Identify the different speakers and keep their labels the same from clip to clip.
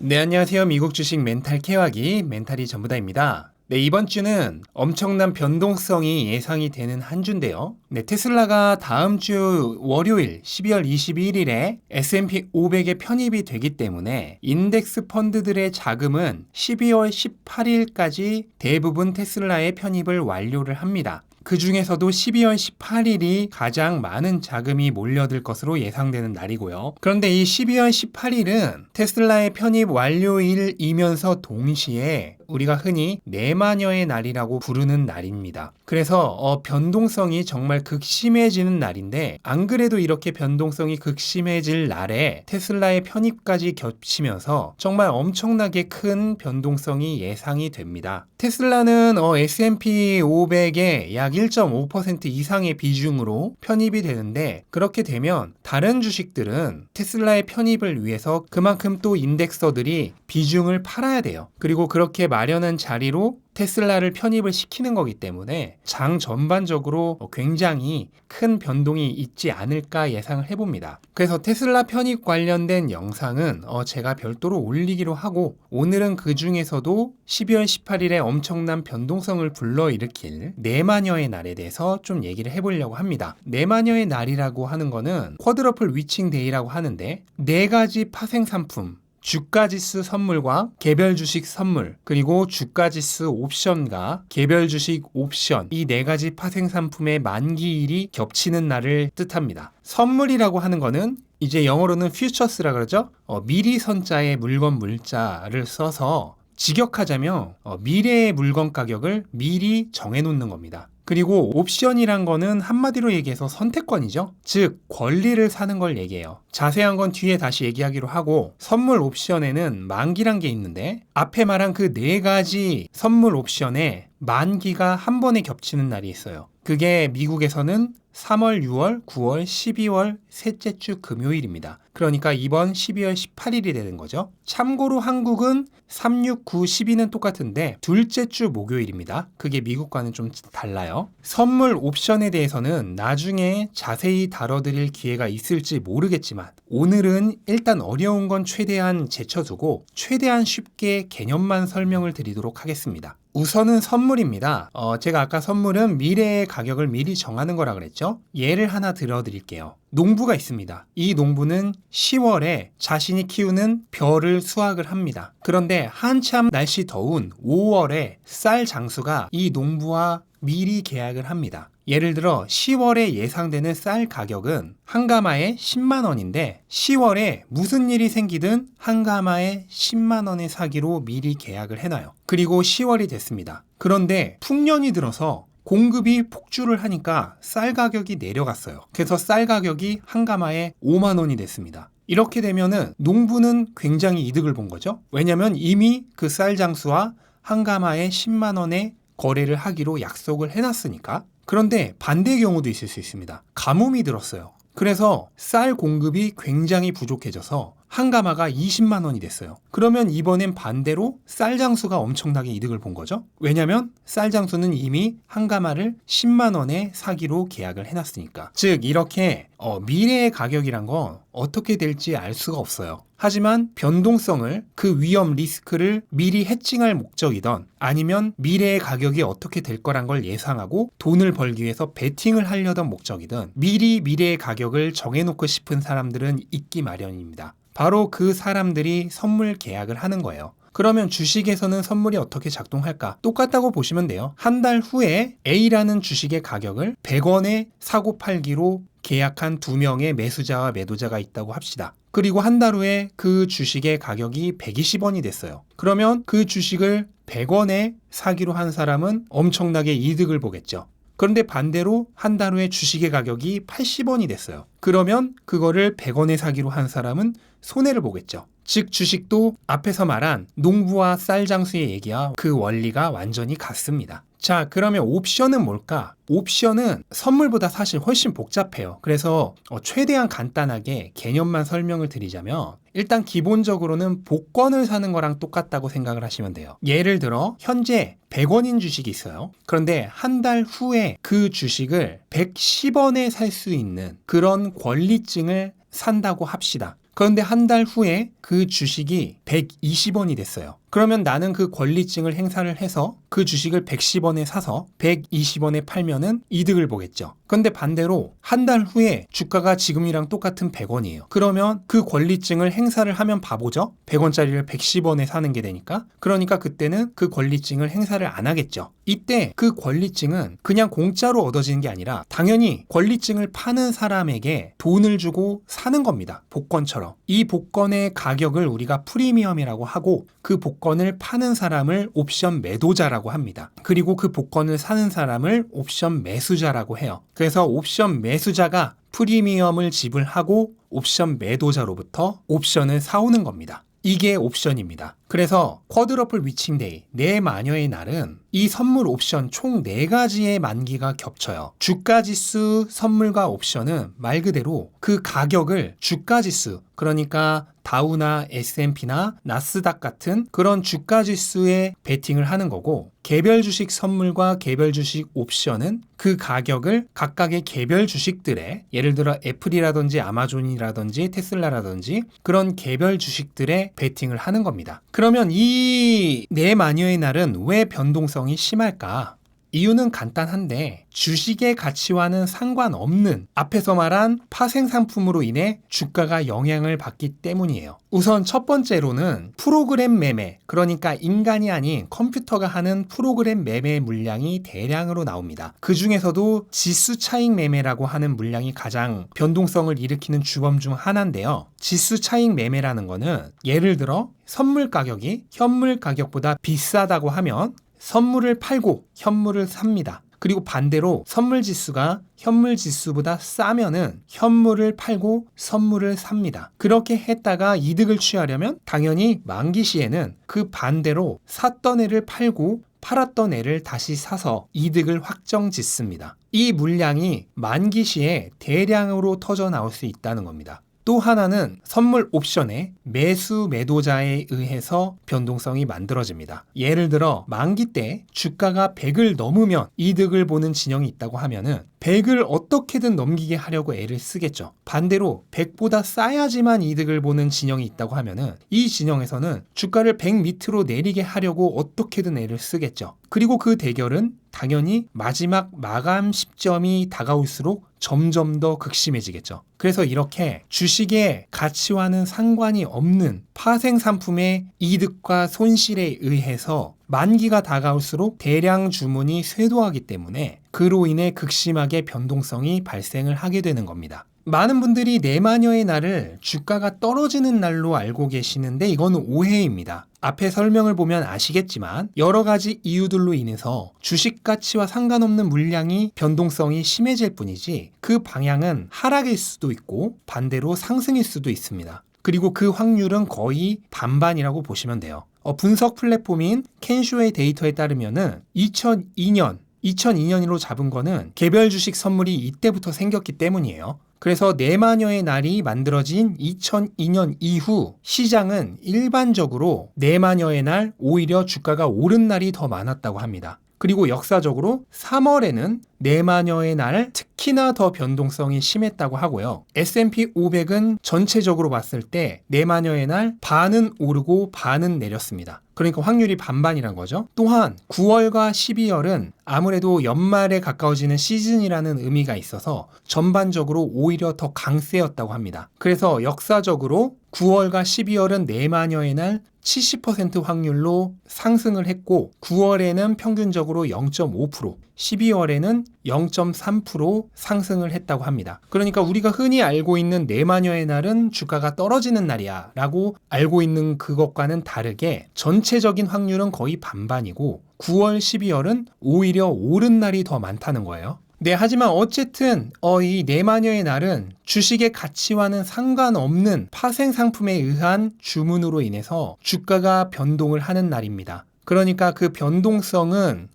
Speaker 1: 네, 안녕하세요. 미국 주식 멘탈 케어하기 멘탈이 전부다입니다. 네, 이번 주는 엄청난 변동성이 예상이 되는 한 주인데요. 네, 테슬라가 다음 주 월요일 12월 21일에 S&P 500에 편입이 되기 때문에 인덱스 펀드들의 자금은 12월 18일까지 대부분 테슬라의 편입을 완료를 합니다. 그 중에서도 12월 18일이 가장 많은 자금이 몰려들 것으로 예상되는 날이고요. 그런데 이 12월 18일은 테슬라의 편입 완료일이면서 동시에 우리가 흔히 내마녀의 날이라고 부르는 날입니다. 그래서 변동성이 정말 극심해지는 날인데, 안 그래도 이렇게 변동성이 극심해질 날에 테슬라의 편입까지 겹치면서 정말 엄청나게 큰 변동성이 예상이 됩니다. 테슬라는 S&P 500의 약 1.5% 이상의 비중으로 편입이 되는데, 그렇게 되면 다른 주식들은 테슬라의 편입을 위해서 그만큼 또 인덱서들이 비중을 팔아야 돼요. 그리고 그렇게 마련한 자리로 테슬라를 편입을 시키는 거기 때문에 장 전반적으로 굉장히 큰 변동이 있지 않을까 예상을 해봅니다. 그래서 테슬라 편입 관련된 영상은 제가 별도로 올리기로 하고, 오늘은 그 중에서도 12월 18일에 엄청난 변동성을 불러일으킬 네마녀의 날에 대해서 좀 얘기를 해보려고 합니다. 네마녀의 날이라고 하는 거는 쿼드러플 위칭 데이라고 하는데, 네 가지 파생 상품, 주가지수 선물과 개별 주식 선물, 그리고 주가지수 옵션과 개별 주식 옵션, 이 네 가지 파생 상품의 만기일이 겹치는 날을 뜻합니다. 선물이라고 하는 거는 이제 영어로는 퓨처스라 그러죠. 미리 선자의 물건 물자를 써서 직역하자면 미래의 물건 가격을 미리 정해놓는 겁니다. 그리고 옵션이란 거는 한마디로 얘기해서 선택권이죠. 즉 권리를 사는 걸 얘기해요. 자세한 건 뒤에 다시 얘기하기로 하고, 선물 옵션에는 만기란 게 있는데, 앞에 말한 그 네 가지 선물 옵션에 만기가 한 번에 겹치는 날이 있어요. 그게 미국에서는 3월, 6월, 9월, 12월 셋째 주 금요일입니다. 그러니까 이번 12월 18일이 되는 거죠. 참고로 한국은 3, 6, 9, 12는 똑같은데 둘째 주 목요일입니다. 그게 미국과는 좀 달라요. 선물 옵션에 대해서는 나중에 자세히 다뤄드릴 기회가 있을지 모르겠지만, 오늘은 일단 어려운 건 최대한 제쳐두고 최대한 쉽게 개념만 설명을 드리도록 하겠습니다. 우선은 선물입니다. 제가 아까 선물은 미래의 가격을 미리 정하는 거라 그랬죠? 예를 하나 들어드릴게요. 농부가 있습니다. 이 농부는 10월에 자신이 키우는 벼를 수확을 합니다. 그런데 한참 날씨 더운 5월에 쌀 장수가 이 농부와 미리 계약을 합니다. 예를 들어 10월에 예상되는 쌀 가격은 한 가마에 10만 원인데 10월에 무슨 일이 생기든 한 가마에 10만 원에 사기로 미리 계약을 해놔요. 그리고 10월이 됐습니다. 그런데 풍년이 들어서 공급이 폭주를 하니까 쌀 가격이 내려갔어요. 그래서 쌀 가격이 한 가마에 5만 원이 됐습니다. 이렇게 되면은 농부는 굉장히 이득을 본 거죠. 왜냐면 이미 그 쌀 장수와 한 가마에 10만 원에 거래를 하기로 약속을 해놨으니까. 그런데 반대의 경우도 있을 수 있습니다. 가뭄이 들었어요. 그래서 쌀 공급이 굉장히 부족해져서 한 가마가 20만 원이 됐어요. 그러면 이번엔 반대로 쌀 장수가 엄청나게 이득을 본 거죠. 왜냐면 쌀 장수는 이미 한 가마를 10만 원에 사기로 계약을 해놨으니까. 즉 이렇게 미래의 가격이란 건 어떻게 될지 알 수가 없어요. 하지만 변동성을, 그 위험 리스크를 미리 해칭할 목적이던, 아니면 미래의 가격이 어떻게 될 거란 걸 예상하고 돈을 벌기 위해서 베팅을 하려던 목적이든 미리 미래의 가격을 정해놓고 싶은 사람들은 있기 마련입니다. 바로 그 사람들이 선물 계약을 하는 거예요. 그러면 주식에서는 선물이 어떻게 작동할까? 똑같다고 보시면 돼요. 한 달 후에 A라는 주식의 가격을 100원에 사고 팔기로 계약한 두 명의 매수자와 매도자가 있다고 합시다. 그리고 한 달 후에 그 주식의 가격이 120원이 됐어요. 그러면 그 주식을 100원에 사기로 한 사람은 엄청나게 이득을 보겠죠. 그런데 반대로 한 달 후에 주식의 가격이 80원이 됐어요. 그러면 그거를 100원에 사기로 한 사람은 손해를 보겠죠. 즉 주식도 앞에서 말한 농부와 쌀 장수의 얘기와 그 원리가 완전히 같습니다. 자, 그러면 옵션은 뭘까? 옵션은 선물보다 사실 훨씬 복잡해요. 그래서 최대한 간단하게 개념만 설명을 드리자면, 일단 기본적으로는 복권을 사는 거랑 똑같다고 생각을 하시면 돼요. 예를 들어 현재 100원인 주식이 있어요. 그런데 한 달 후에 그 주식을 110원에 살 수 있는 그런 권리증을 산다고 합시다. 그런데 한 달 후에 그 주식이 120원이 됐어요. 그러면 나는 그 권리증을 행사를 해서 그 주식을 110원에 사서 120원에 팔면은 이득을 보겠죠. 그런데 반대로 한 달 후에 주가가 지금이랑 똑같은 100원이에요. 그러면 그 권리증을 행사를 하면 바보죠? 100원짜리를 110원에 사는 게 되니까. 그러니까 그때는 그 권리증을 행사를 안 하겠죠. 이때 그 권리증은 그냥 공짜로 얻어지는 게 아니라 당연히 권리증을 파는 사람에게 돈을 주고 사는 겁니다. 복권처럼. 이 복권의 가격을 우리가 프리미엄이라고 하고 그 복권을 파는 사람을 옵션 매도자라고 합니다. 그리고 그 복권을 사는 사람을 옵션 매수자라고 해요. 그래서 옵션 매수자가 프리미엄을 지불하고 옵션 매도자로부터 옵션을 사오는 겁니다. 이게 옵션입니다. 그래서 쿼드러플 위칭데이, 내 마녀의 날은 이 선물 옵션 총 4가지의 만기가 겹쳐요. 주가지수 선물과 옵션은 말 그대로 그 가격을 주가지수, 그러니까 다우나 S&P나 나스닥 같은 그런 주가지수에 베팅을 하는 거고, 개별 주식 선물과 개별 주식 옵션은 그 가격을 각각의 개별 주식들에, 예를 들어 애플이라든지 아마존이라든지 테슬라라든지 그런 개별 주식들에 베팅을 하는 겁니다. 그러면 이 내 마녀의 날은 왜 변동성이 심할까? 이유는 간단한데 주식의 가치와는 상관없는 앞에서 말한 파생 상품으로 인해 주가가 영향을 받기 때문이에요. 우선 첫 번째로는 프로그램 매매, 그러니까 인간이 아닌 컴퓨터가 하는 프로그램 매매 물량이 대량으로 나옵니다. 그 중에서도 지수 차익 매매라고 하는 물량이 가장 변동성을 일으키는 주범 중 하나인데요. 지수 차익 매매라는 거는 예를 들어 선물 가격이 현물 가격보다 비싸다고 하면 선물을 팔고 현물을 삽니다. 그리고 반대로 선물 지수가 현물 지수보다 싸면은 현물을 팔고 선물을 삽니다. 그렇게 했다가 이득을 취하려면 당연히 만기 시에는 그 반대로 샀던 애를 팔고 팔았던 애를 다시 사서 이득을 확정 짓습니다. 이 물량이 만기 시에 대량으로 터져 나올 수 있다는 겁니다. 또 하나는 선물 옵션의 매수 매도자에 의해서 변동성이 만들어집니다. 예를 들어 만기 때 주가가 100을 넘으면 이득을 보는 진영이 있다고 하면은 100을 어떻게든 넘기게 하려고 애를 쓰겠죠. 반대로 100보다 싸야지만 이득을 보는 진영이 있다고 하면은 이 진영에서는 주가를 100 밑으로 내리게 하려고 어떻게든 애를 쓰겠죠. 그리고 그 대결은 당연히 마지막 마감 시점이 다가올수록 점점 더 극심해지겠죠. 그래서 이렇게 주식의 가치와는 상관이 없는 파생 상품의 이득과 손실에 의해서 만기가 다가올수록 대량 주문이 쇄도하기 때문에 그로 인해 극심하게 변동성이 발생을 하게 되는 겁니다. 많은 분들이 내 마녀의 날을 주가가 떨어지는 날로 알고 계시는데 이거는 오해입니다. 앞에 설명을 보면 아시겠지만 여러 가지 이유들로 인해서 주식 가치와 상관없는 물량이 변동성이 심해질 뿐이지 그 방향은 하락일 수도 있고 반대로 상승일 수도 있습니다. 그리고 그 확률은 거의 반반이라고 보시면 돼요. 분석 플랫폼인 캔쇼의 데이터에 따르면은 2002년으로 잡은 거는 개별 주식 선물이 이때부터 생겼기 때문이에요. 그래서 내 마녀의 날이 만들어진 2002년 이후 시장은 일반적으로 내 마녀의 날 오히려 주가가 오른 날이 더 많았다고 합니다. 그리고 역사적으로 3월에는 내 마녀의 날 특히나 더 변동성이 심했다고 하고요. S&P 500은 전체적으로 봤을 때 내 마녀의 날 반은 오르고 반은 내렸습니다. 그러니까 확률이 반반이란 거죠. 또한 9월과 12월은 아무래도 연말에 가까워지는 시즌이라는 의미가 있어서 전반적으로 오히려 더 강세였다고 합니다. 그래서 역사적으로 9월과 12월은 내 마녀의 날 70% 확률로 상승을 했고 9월에는 평균적으로 0.5%, 12월에는 0.3% 상승을 했다고 합니다. 그러니까 우리가 흔히 알고 있는 내 마녀의 날은 주가가 떨어지는 날이야 라고 알고 있는 그것과는 다르게 전체적인 확률은 거의 반반이고 9월, 12월은 오히려 오른 날이 더 많다는 거예요. 네, 하지만 어쨌든 이 내 마녀의 날은 주식의 가치와는 상관없는 파생 상품에 의한 주문으로 인해서 주가가 변동을 하는 날입니다. 그러니까 그 변동성은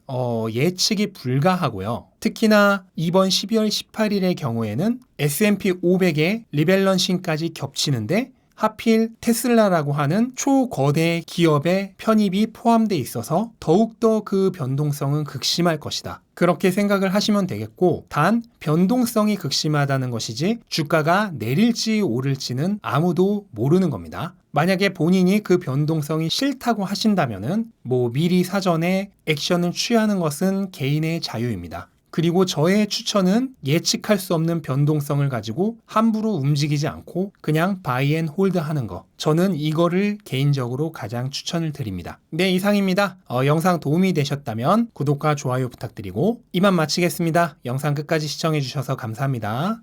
Speaker 1: 예측이 불가하고요. 특히나 이번 12월 18일의 경우에는 S&P 500의 리밸런싱까지 겹치는데 하필 테슬라라고 하는 초거대 기업의 편입이 포함되어 있어서 더욱더 그 변동성은 극심할 것이다. 그렇게 생각을 하시면 되겠고, 단 변동성이 극심하다는 것이지 주가가 내릴지 오를지는 아무도 모르는 겁니다. 만약에 본인이 그 변동성이 싫다고 하신다면은 미리 사전에 액션을 취하는 것은 개인의 자유입니다. 그리고 저의 추천은 예측할 수 없는 변동성을 가지고 함부로 움직이지 않고 그냥 바이 앤 홀드 하는 거. 저는 이거를 개인적으로 가장 추천을 드립니다. 네, 이상입니다. 영상 도움이 되셨다면 구독과 좋아요 부탁드리고 이만 마치겠습니다. 영상 끝까지 시청해 주셔서 감사합니다.